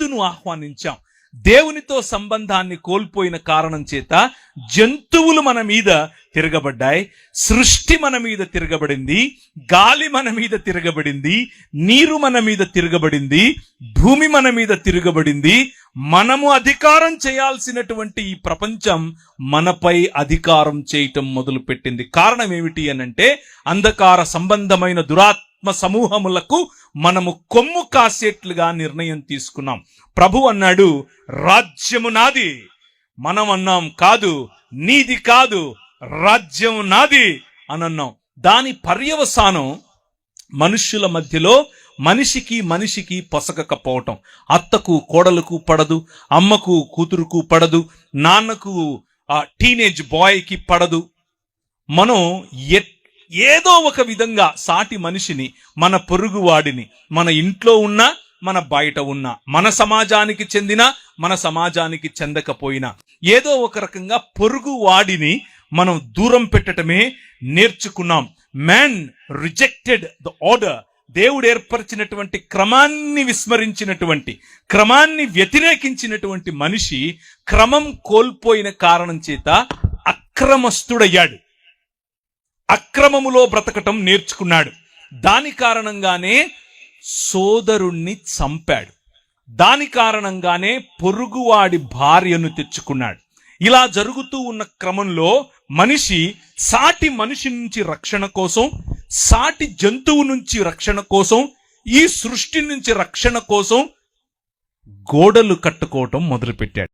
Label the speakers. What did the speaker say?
Speaker 1: చేదును ఆహ్వానించాం. దేవునితో సంబంధాన్ని కోల్పోయిన కారణం చేత జంతువులు మన మీద తిరగబడ్డాయి, సృష్టి మన మీద తిరగబడింది, గాలి మన మీద తిరగబడింది, నీరు మన మీద తిరగబడింది, భూమి మన మీద తిరగబడింది. మనము అధికారం చేయాల్సినటువంటి ఈ ప్రపంచం మనపై అధికారం చేయటం మొదలుపెట్టింది. కారణం ఏమిటి అనంటే, అంధకార సంబంధమైన దురాత్మ సమూహములకు మనము కొమ్ము కాసేట్లుగా నిర్ణయం తీసుకున్నాం. ప్రభు అన్నాడు, రాజ్యము నాది. మనం అన్నాం, కాదు, నీది కాదు, రాజ్యం నాది అని అన్నాం. దాని పర్యవసానం మనుష్యుల మధ్యలో మనిషికి పొసగకపోవటం. అత్తకు కోడలకు పడదు, అమ్మకు కూతురుకు పడదు, నాన్నకు టీనేజ్ బాయ్కి పడదు. మనం ఏదో ఒక విధంగా సాటి మనిషిని, మన పొరుగువాడిని, మన ఇంట్లో ఉన్నా మన బయట ఉన్నా, మన సమాజానికి చెందిన మన సమాజానికి చెందకపోయినా, ఏదో ఒక రకంగా పొరుగువాడిని మనం దూరం పెట్టటమే నేర్చుకున్నాం. Man rejected the order. దేవుడు ఏర్పరిచినటువంటి క్రమాన్ని విస్మరించినటువంటి, క్రమాన్ని వ్యతిరేకించినటువంటి మనిషి క్రమం కోల్పోయిన కారణం చేత అక్రమస్తుడయ్యాడు. అక్రమములో బ్రతకటం నేర్చుకున్నాడు. దాని కారణంగానే సోదరుణ్ణి చంపాడు. దాని కారణంగానే పొరుగువాడి భార్యను తెచ్చుకున్నాడు. ఇలా జరుగుతూ ఉన్న క్రమంలో మనిషి సాటి మనిషి నుంచి రక్షణ కోసం, సాటి జంతువు నుంచి రక్షణ కోసం, ఈ సృష్టి నుంచి రక్షణ కోసం గోడలు కట్టుకోవటం మొదలుపెట్టాడు.